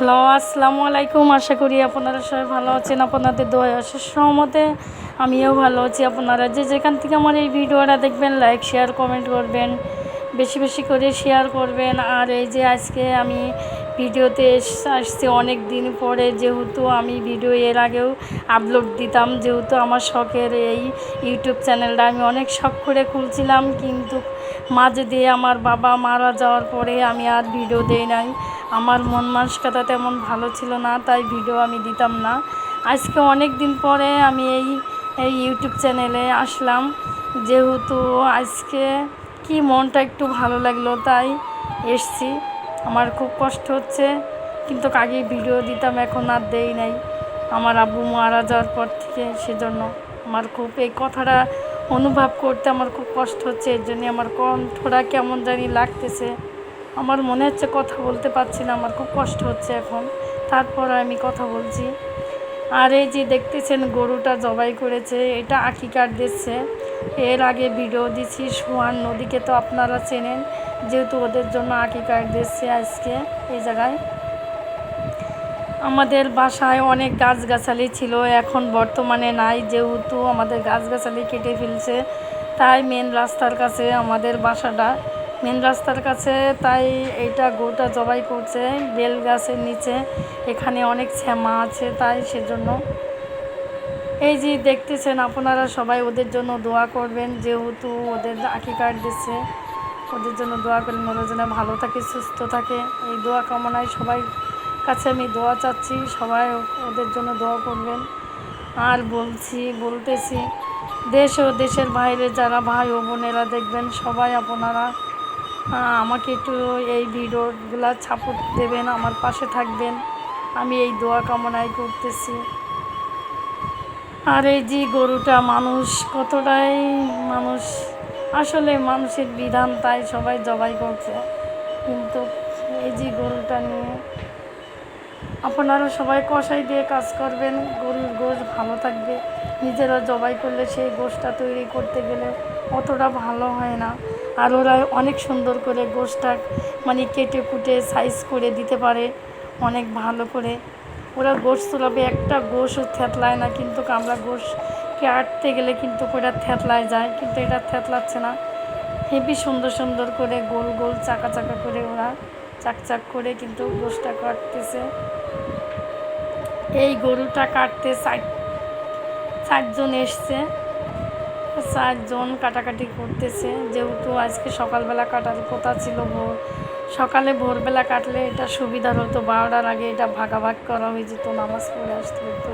Hello, আসসালামু আলাইকুম। আশা করি আপনারা সবাই ভালো আছেন। আপনাদের দোয়ায় অশেষ সহমতে আমিও ভালো আছি। আপনারা যে যেখান থেকে আমার এই ভিডিওটা দেখবেন, লাইক শেয়ার কমেন্ট করবেন, বেশি বেশি করে শেয়ার করবেন। আর এই যে আজকে আমি ভিডিওতে আসছি অনেক দিন পরে, যেহেতু আমি ভিডিও এর আগেও আপলোড দিতাম, যেহেতু আমার শখের এই ইউটিউব চ্যানেলটা আমি অনেক শখ করে খুলছিলাম, কিন্তু মাঝে দিয়ে আমার বাবা মারা যাওয়ার পরে আমি আর ভিডিও দেই নাই। আমার মন মানসিকতা তেমন ভালো ছিল না, তাই ভিডিও আমি দিতাম না। আজকে অনেক দিন পরে আমি এই ইউটিউব চ্যানেলে আসলাম, যেহেতু আজকে কি মনটা একটু ভালো লাগলো তাই এসছি। আমার খুব কষ্ট হচ্ছে, কিন্তু আগে ভিডিও দিতাম, এখন আর দেই নাই আমার আব্বু মারা যাওয়ার পর থেকে। সেজন্য আমার খুব এই কথাটা অনুভব করতে আমার খুব কষ্ট হচ্ছে। এর জন্যে আমার কণ্ঠটা কেমন জানি লাগতেছে, আমার মনে হচ্ছে কথা বলতে পারছি না, আমার খুব কষ্ট হচ্ছে এখন, তারপর আমি কথা বলছি। আর এই যে দেখতেছেন গরুটা জবাই করেছে, এটা আকিকার দিচ্ছে। এর আগে ভিডিও দিচ্ছি সোয়ান নদীকে, তো আপনারা চেনেন, যেহেতু ওদের জন্য আকিকার দিচ্ছে আজকে এই জায়গায়। আমাদের বাসায় অনেক গাছগাছালি ছিল, এখন বর্তমানে নাই, যেহেতু আমাদের গাছগাছালি কেটে ফেলছে, তাই মেন রাস্তার কাছে আমাদের বাসাটা, মেন রাস্তার কাছে, তাই এইটা গরুটা জবাই করছে বেল গাছের নিচে। এখানে অনেক শ্যামা আছে, তাই সেজন্য এই যে দেখতেছেন আপনারা সবাই ওদের জন্য দোয়া করবেন, যেহেতু ওদের আকিকার দিচ্ছে, ওদের জন্য দোয়া করবেন, ওদের যেন ভালো থাকে সুস্থ থাকে। এই দোয়া কামনায় সবাই কাছে আমি দোয়া চাচ্ছি, সবাই ওদের জন্য দোয়া করবেন। আর বলতেছি দেশ ও দেশের বাইরে যারা ভাই ও বোনেরা দেখবেন, সবাই আপনারা আমাকে একটু এই ভিডিওগুলো সাপোর্ট দেবেন, আমার পাশে থাকবেন, আমি এই দোয়া কামনায় করতেছি। আর এই যে গরুটা মানুষ কতটাই মানুষ, আসলে মানুষের বিধান, তাই সবাই জবাই করছে। কিন্তু এই যে গরুটা নিয়ে আপনারা সবাই কষাই দিয়ে কাজ করবেন, গরুর গোশ ভালো থাকবে। নিজেরা জবাই করলে সেই গোশটা তৈরি করতে গেলে অতটা ভালো হয় না। আর ওরা অনেক সুন্দর করে গোশটা মানে কেটে কুটে সাইজ করে দিতে পারে অনেক ভালো করে। ওরা গোশ তোলাবে, একটা গোশও থেতলায় না, কিন্তু আমরা গোশ কাটতে গেলে কিন্তু ওটা থেতলায় যায়, কিন্তু এটা থেতলাচ্ছে না। হেবি সুন্দর সুন্দর করে গোল গোল চাকা চাকা করে ওরা চাকচাক করে কিন্তু গোশটা কাটতেছে। এই গরুটা কাটতে 4জন এসছে, 4জন কাটাকাটি করতেছে। যেহেতু আজকে সকালবেলা কাটার কথা ছিল, সকালে ভোরবেলা কাটলে এটা সুবিধার হতো, 12টার আগে এটা ভাগাভাগ করা হয়ে যেত, নামাজ পড়ে আসতে হতো।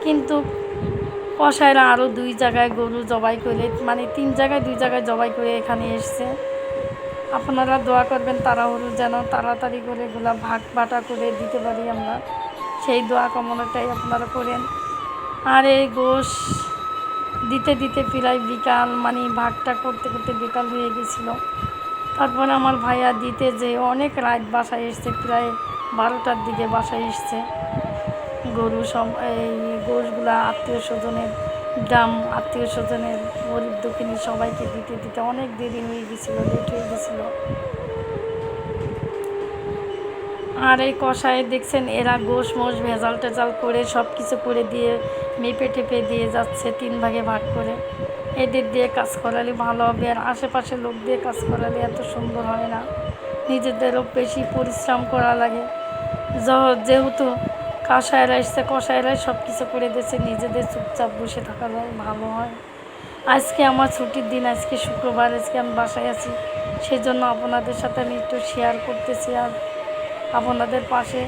কিন্তু কসাইরা আরও 2 জায়গায় গরু জবাই করে, মানে 3 জায়গায় 2 জায়গায় জবাই করে এখানে এসছে। আপনারা দোয়া করবেন তাড়াহুড়ো যেন তাড়াতাড়ি করে এগুলা ভাগ বাটা করে দিতে পারি আমরা, সেই দোয়া কামনাটাই আপনারা করেন। আর এই গোশ দিতে দিতে প্রায় বিকাল, মানে ভাগটা করতে করতে বিকাল হয়ে গেছিল। তারপরে আমার ভাইয়া দিতে যে অনেক রাত বাসায় এসছে, প্রায় 12টার দিকে বাসায় এসছে। গরু সব এই গোশগুলা আত্মীয় স্বজনের আত্মীয় স্বজনের গরিব দুঃখিনী সবাইকে দিতে দিতে অনেক দেরি হয়ে গেছিলো, লেট হয়ে গেছিলো। আর এই কষায় দেখছেন এরা গোশ মোশ ভেজাল টেজাল করে সব কিছু করে দিয়ে মেপে টেপে দিয়ে যাচ্ছে 3 ভাগে ভাগ করে। এদের দিয়ে কাজ করালে ভালো হবে, আর আশেপাশের লোক দিয়ে কাজ করালে এত সুন্দর হয় না, নিজেদেরও বেশি পরিশ্রম করা লাগে। যেহেতু কষায়রাই সব কিছু করে দিয়েছে, নিজেদের চুপচাপ বসে থাকা যায়, ভালো হয়। আজকে আমার ছুটির দিন, আজকে শুক্রবার, আজকে আমি বাসায় আছি, সেজন্য আপনাদের সাথে আমি একটু শেয়ার করতেছি। আর আপনাদের পাশে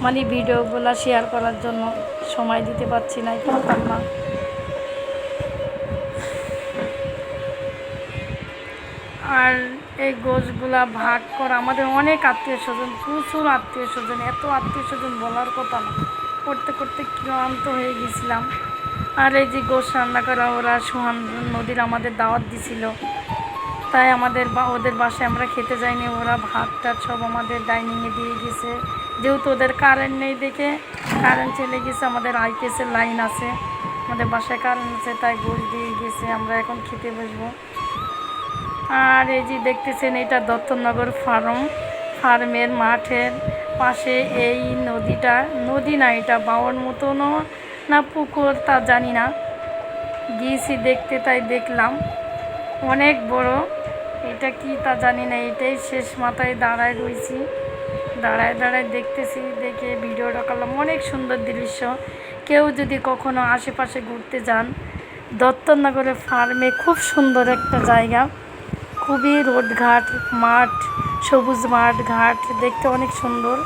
মানে ভিডিওগুলো শেয়ার করার জন্য সময় দিতে পারছি না, পারতাম না। আর এই গোশগুলা ভাগ করা, আমাদের অনেক আত্মীয় স্বজন, প্রচুর আত্মীয় স্বজন, এত আত্মীয় স্বজন বলার কথা না, করতে করতে ক্লান্ত হয়ে গেছিলাম। আর এই যে গোশ রান্না করা, ওরা সোহান নদীর আমাদের দাওয়াত দিছিল, তাই ওদের বাসায় আমরা খেতে যাইনি, ওরা ভাত টাত সব আমাদের ডাইনিংয়ে দিয়ে গেছে। যেহেতু ওদের কারেন্ট নেই দেখে, কারেন্ট চলে গেছে, আমাদের আইপিএসের লাইন আছে, আমাদের বাসায় কারেন্ট আছে, তাই গোশ দিয়ে গেছে, আমরা এখন খেতে বসবো। আর এই যে দেখতেছেন এটা দত্তনগর ফার্মের পাশে এই নদীটা, নদী না এটা বাওয়ার মতনও না পুকুর তা জানি না, গিয়েছি দেখতে তাই দেখলাম অনেক বড়। এটা কি তা জানি না, এটাই শেষ মাথায় দাঁড়ায় রয়েছি, দাঁড়ায় দাঁড়ায় দেখতেছি, দেখে ভিডিওটা করলাম। অনেক সুন্দর দৃশ্য। কেউ যদি কখনো আশেপাশে ঘুরতে যান, দত্তনগরের ফার্মে খুব সুন্দর একটা জায়গা, খুবই রোডঘাট মাঠ, সবুজ মাঠ ঘাট দেখতে অনেক সুন্দর।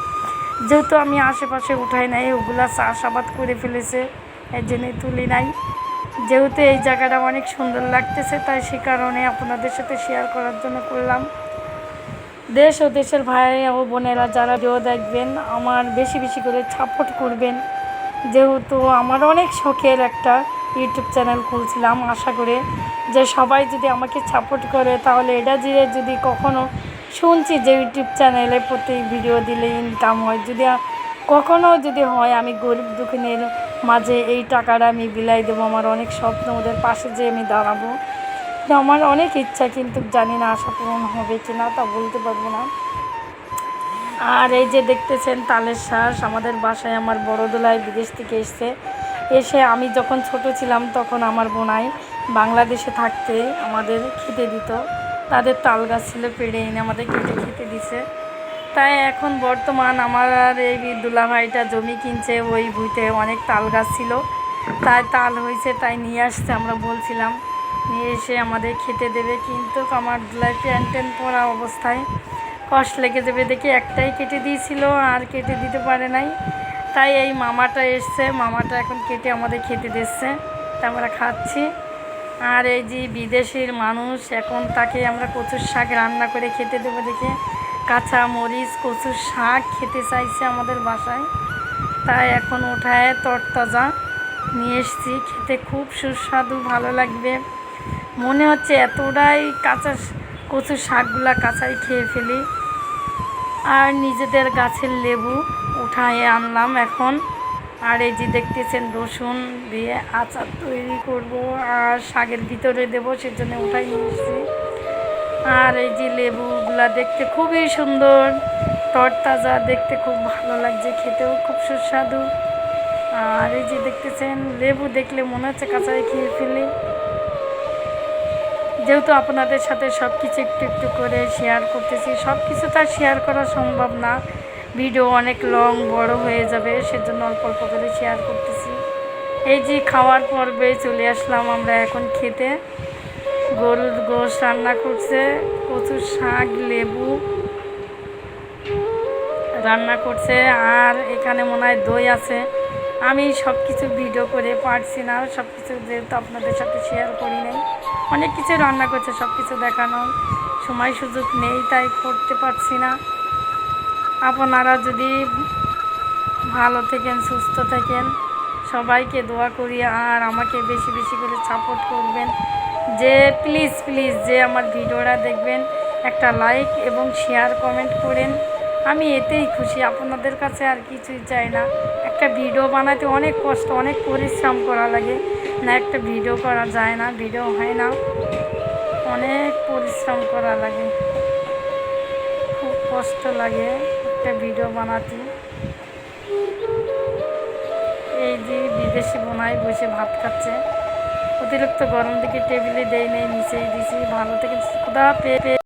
যেহেতু আমি আশেপাশে উঠাই নাই, ওগুলা চাষাবাদ করে ফেলেছে, এর জন্যই তুলি নাই। যেহেতু এই জায়গাটা অনেক সুন্দর লাগতেছে, তাই সে কারণে আপনাদের সাথে শেয়ার করার জন্য করলাম। দেশ ও দেশের ভাই ও বোনেরা যারা ভিডিও দেখবেন, আমার বেশি বেশি করে সাপোর্ট করবেন। যেহেতু আমার অনেক শখের একটা ইউটিউব চ্যানেল খুলছিলাম, আশা করে যে সবাই যদি আমাকে সাপোর্ট করে, তাহলে এটা যদি কখনো শুনছি যে ইউটিউব চ্যানেলে প্রতি ভিডিও দিলে ইনকাম হয়, যদি কখনো যদি হয়, আমি গরিব দুঃখিনীর মাঝে এই টাকাটা আমি বিলাই দেবো। আমার অনেক স্বপ্ন, ওদের পাশে যে আমি দাঁড়াবো, আমার অনেক ইচ্ছা, কিন্তু জানি না আশা পূরণ হবে কি না, তা বলতে পারবো না। আর এই যে দেখতেছেন তালের শ্বাস, আমাদের বাসায় আমার বড় দোলাই বিদেশ থেকে এসে আমি যখন ছোট ছিলাম তখন আমার বোনাই বাংলাদেশে থাকতে আমাদের খেতে দিত, তাদের তাল গাছ ছিল, পেড়ে এনে আমাদের কেটে খেতে দিছে। তাই এখন বর্তমান আমার আর এই দুলাভাইটা জমি কিনছে, ওই ভুঁইতে অনেক তাল গাছ ছিল, তাই তাল হয়েছে, তাই নিয়ে আসছে। আমরা বলছিলাম নিয়ে এসে আমাদের খেতে দেবে, কিন্তু আমার দুলাই প্যান্ট পরা অবস্থায় কষ্ট লেগে যাবে দেখে একটাই কেটে দিয়েছিল, আর কেটে দিতে পারে নাই। তাই এই মামাটা এসছে, মামাটা এখন কেটে আমাদের খেতে দিচ্ছে, তা আমরা খাচ্ছি। আর এই যে বিদেশের মানুষ, এখন তাকে আমরা কচুর শাক রান্না করে খেতে দেবো দেখে কাঁচা মরিচ কচুর শাক খেতে চাইছে আমাদের বাসায়, তাই এখন ওঠায় তরতাজা নিয়ে এসছি, খেতে খুব সুস্বাদু, ভালো লাগবে। মনে হচ্ছে এতটাই কাঁচা কচুর শাকগুলা কাঁচাই খেয়ে ফেলি। আর নিজেদের গাছের লেবু উঠায় আনলাম এখন। আর এই যে দেখতেছেন রসুন দিয়ে আচার তৈরি করব, আর শাকের ভিতরে দেবো, সেজন্য উঠাই নিয়ে এসেছি। আর এই যে লেবুগুলা দেখতে খুবই সুন্দর, তরতাজা, দেখতে খুব ভালো লাগছে, খেতেও খুব সুস্বাদু। আর এই যে দেখতেছেন লেবু দেখলে মনে হচ্ছে কাঁচাই খেয়ে ফেলি। যেহেতু আপনাদের সাথে সব কিছু একটু একটু করে শেয়ার করতেছি, সব কিছু তো আর শেয়ার করা সম্ভব না, ভিডিও অনেক লং বড় হয়ে যাবে, সেজন্য অল্প অল্প করে শেয়ার করতেছি। এই যে খাওয়ার পর্বে চলে আসলাম আমরা এখন খেতে। গরুর গোশ রান্না করছে, কচুর শাক, লেবু রান্না করছে, আর এখানে মনে হয় দই আছে। আমি সব কিছু ভিডিও করে পারছি না, সব কিছু যেহেতু আপনাদের সাথে শেয়ার করি নাই, অনেক কিছু রান্না করছে, সব কিছু দেখানোর সময় সুযোগ নেই, তাই করতে পারছি না। আপনারা যদি ভালো থাকেন, সুস্থ থাকেন, সবাইকে দোয়া করি, আর আমাকে বেশি বেশি করে সাপোর্ট করবেন। যে প্লিজ প্লিজ যে আমার ভিডিওটা দেখবেন, একটা লাইক এবং শেয়ার কমেন্ট করেন, আমি এতেই খুশি, আপনাদের কাছে আর কিছুই চাই না। একটা ভিডিও বানাতে অনেক কষ্ট, অনেক পরিশ্রম করা লাগে, না একটা ভিডিও করা যায় না, ভিডিও হয় না, অনেক পরিশ্রম করা লাগে, খুব কষ্ট লাগে একটা ভিডিও বানাতে। এই যে বিদেশি বোনাই বসে ভাত খাচ্ছে, অতিরিক্ত গরম দিকে টেবিলে দেয় নেই, নিচেই দিছি। ভালো থেকে খুদা পেয়ে